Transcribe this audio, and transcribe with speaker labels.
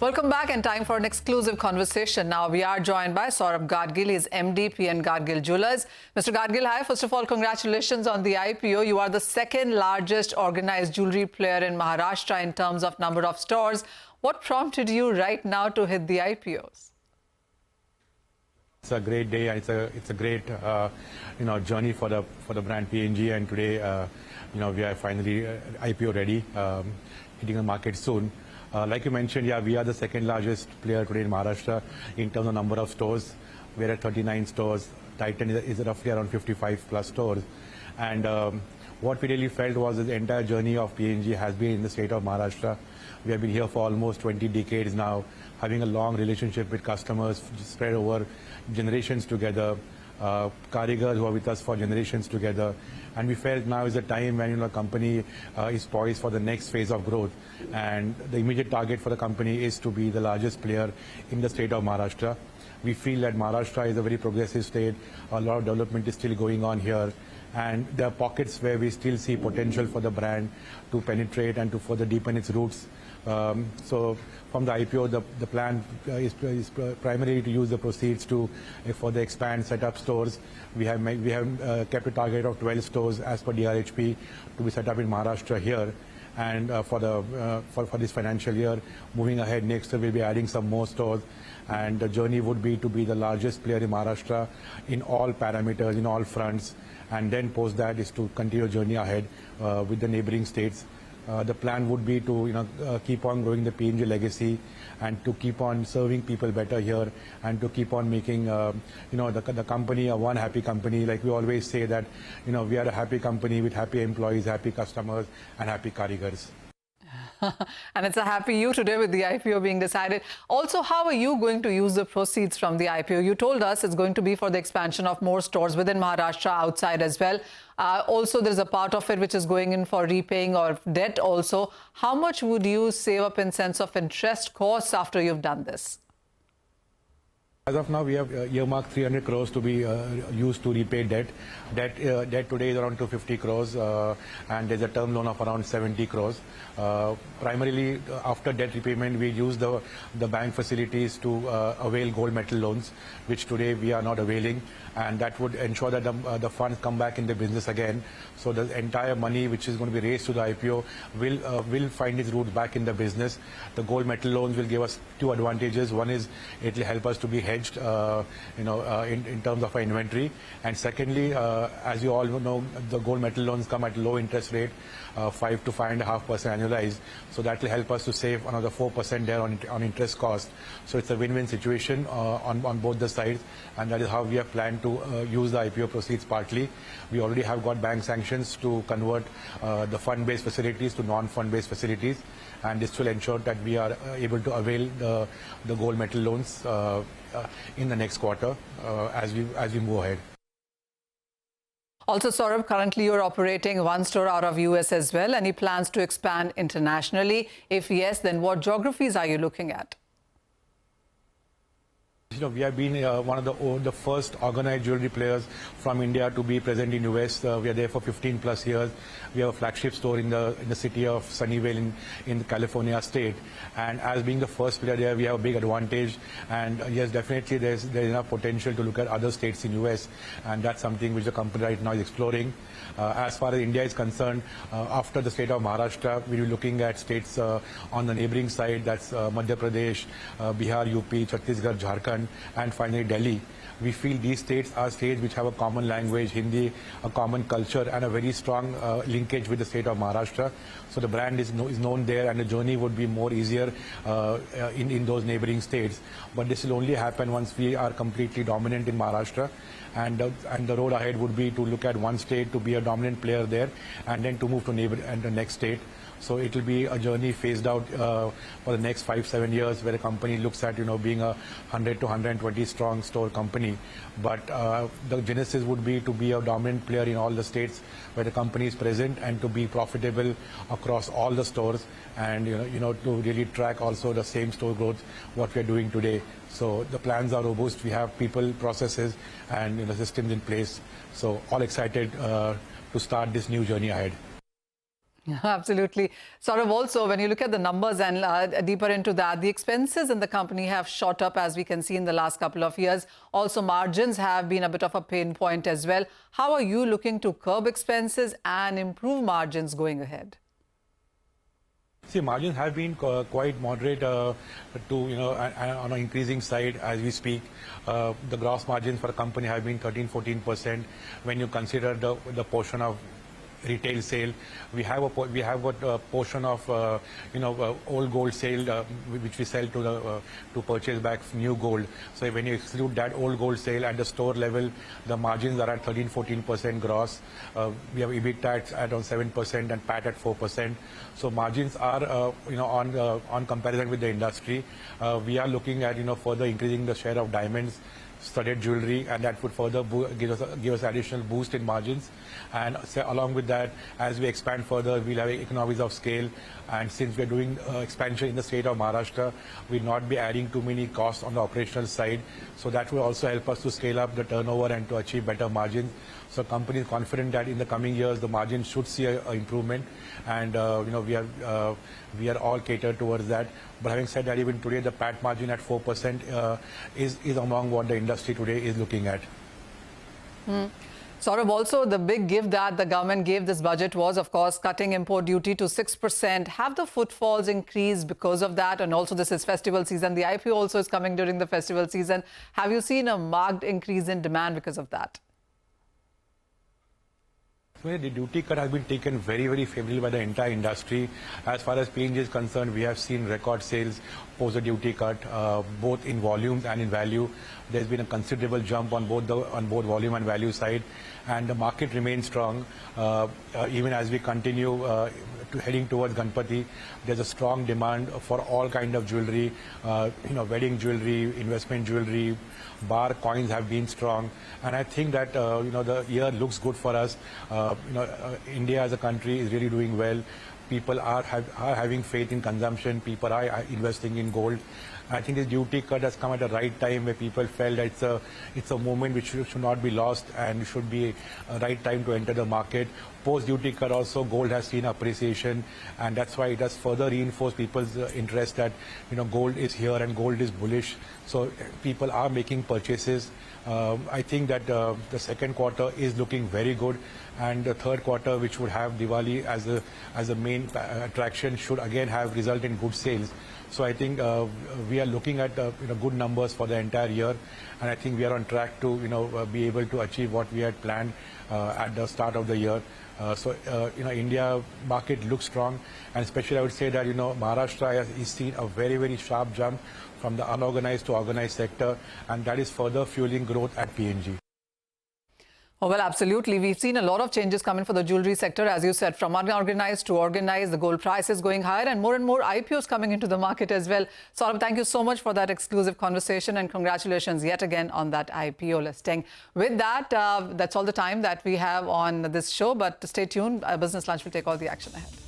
Speaker 1: Welcome back, and time for an exclusive conversation. Now we are joined by Saurabh Gadgil. He is MD, PN Gadgil Jewellers. Mr. Gadgil, hi. First of all, congratulations on the IPO. You are the second largest organized jewelry player in Maharashtra in terms of number of stores. What prompted you right now to hit the IPOs?
Speaker 2: It's a great day. It's a great journey for the brand PNG, and today we are finally IPO ready, hitting the market soon. Like you mentioned, yeah, we are the second largest player today in Maharashtra in terms of number of stores. We're at 39 stores. Titan is roughly around 55 plus stores. And what we really felt was that the entire journey of PNG has been in the state of Maharashtra. We have been here for almost 20 decades now, having a long relationship with customers spread over generations together, karigars who are with us for generations together. And we felt now is the time when the company is poised for the next phase of growth. And the immediate target for the company is to be the largest player in the state of Maharashtra. We feel that Maharashtra is a very progressive state. A lot of development is still going on here. And there are pockets where we still see potential for the brand to penetrate and to further deepen its roots. So from the IPO, the plan is primarily to use the proceeds to further expand, set up stores. We have kept a target of 12 stores as per DRHP to be set up in Maharashtra here. And for this financial year, moving ahead next year, we'll be adding some more stores. And the journey would be to be the largest player in Maharashtra in all parameters, in all fronts. And then post that is to continue a journey ahead with the neighboring states. The plan would be to keep on growing the PNG legacy and to keep on serving people better here and to keep on making the company a one happy company. Like we always say that we are a happy company with happy employees, happy customers and happy karigars.
Speaker 1: And it's a happy you today with the IPO being decided. Also, how are you going to use the proceeds from the IPO? You told us it's going to be for the expansion of more stores within Maharashtra, outside as well. Also, there's a part of it which is going in for repaying or debt also. How much would you save up in sense of interest costs after you've done this?
Speaker 2: As of now, we have earmarked 300 crores to be used to repay debt. Debt today is around 250 crores, and there's a term loan of around 70 crores. Primarily, after debt repayment, we use the bank facilities to avail gold metal loans, which today we are not availing, and that would ensure that the funds come back in the business again. So the entire money which is going to be raised to the IPO will find its roots back in the business. The gold metal loans will give us two advantages. One is it will help us to be hedged, in terms of our inventory, and secondly, as you all know, the gold metal loans come at low interest rate, 5 to 5.5% annualized. So that will help us to save another 4% there on interest cost. So it's a win-win situation on both the sides, and that is how we have planned to use the IPO proceeds partly. We already have got bank sanctions to convert the fund-based facilities to non-fund-based facilities, and this will ensure that we are able to avail the gold metal loans in the next quarter as we move ahead.
Speaker 1: Also, Saurabh, currently you're operating one store out of US as well. Any plans to expand internationally? If yes, then what geographies are you looking at?
Speaker 2: We have been one of the first organized jewelry players from India to be present in US. We are there for 15 plus years. We have a flagship store in the city of Sunnyvale in California state. And as being the first player there, we have a big advantage. And yes, definitely there's enough potential to look at other states in US. And that's something which the company right now is exploring. As far as India is concerned, after the state of Maharashtra, we'll be looking at states on the neighboring side. That's Madhya Pradesh, Bihar, UP, Chhattisgarh, Jharkhand, and finally Delhi. We feel these states are states which have a common language, Hindi, a common culture, and a very strong linkage with the state of Maharashtra. So the brand is known there, and the journey would be more easier in those neighboring states. But this will only happen once we are completely dominant in Maharashtra. And the road ahead would be to look at one state to be a dominant player there, and then to move to the next state. So it will be a journey phased out for the next 5-7 years, where the company looks at being a 100 to 120 strong store company. But the genesis would be to be a dominant player in all the states where the company is present, and to be profitable across all the stores, and to really track also the same store growth what we are doing today. So the plans are robust. We have people, processes, and systems in place. So all excited to start this new journey ahead.
Speaker 1: Absolutely. Saurabh, also, when you look at the numbers and deeper into that, the expenses in the company have shot up, as we can see in the last couple of years. Also, margins have been a bit of a pain point as well. How are you looking to curb expenses and improve margins going ahead?
Speaker 2: See, margins have been quite moderate to, on an increasing side as we speak. The gross margins for a company have been 13-14%. When you consider the portion of retail sale, we have a portion of old gold sale which we sell to purchase back new gold. So when you exclude that old gold sale at the store level, the margins are at 13-14% gross. We have EBITDA at around 7% and PAT at 4%. So margins are on comparison with the industry. We are looking at further increasing the share of diamonds, studded jewelry, and that would further give us additional boost in margins. And along with that, as we expand further, we'll have economies of scale. And since we're doing expansion in the state of Maharashtra, we'll not be adding too many costs on the operational side. So that will also help us to scale up the turnover and to achieve better margins. So company is confident that in the coming years, the margins should see an improvement. And we are all catered towards that. But having said that, even today, the PAT margin at 4% is among what the industry today is looking at.
Speaker 1: Saurabh, also the big gift that the government gave this budget was, of course, cutting import duty to 6%. Have the footfalls increased because of that? And also this is festival season. The IPO also is coming during the festival season. Have you seen a marked increase in demand because of that?
Speaker 2: So the duty cut has been taken very favorably by the entire industry. As far as PNG is concerned, we have seen record sales post the duty cut, both in volumes and in value. There's been a considerable jump on both volume and value side, and the market remains strong. Even as we continue heading towards Ganpati, there's a strong demand for all kind of jewelry, wedding jewelry, investment jewelry, bar coins have been strong, and I think that the year looks good for us. India as a country is really doing well. People are having faith in consumption. People are investing in gold. I think this duty cut has come at the right time where people felt that it's a moment which should not be lost and should be a right time to enter the market. Post duty cut also, gold has seen appreciation, and that's why it has further reinforced people's interest that gold is here and gold is bullish. So people are making purchases. I think that the second quarter is looking very good, and the third quarter, which would have Diwali as a main attraction, should again have result in good sales. So I think we are looking at good numbers for the entire year, and I think we are on track to be able to achieve what we had planned at the start of the year. India market looks strong, and especially I would say that Maharashtra is seen a very sharp jump from the unorganized to organized sector, and that is further fueling growth at PNG.
Speaker 1: Oh, well, absolutely. We've seen a lot of changes coming for the jewelry sector, as you said, from unorganized to organized. The gold price is going higher and more IPOs coming into the market as well. Saurabh, thank you so much for that exclusive conversation, and congratulations yet again on that IPO listing. With that, that's all the time that we have on this show, but stay tuned. Business Lunch will take all the action ahead.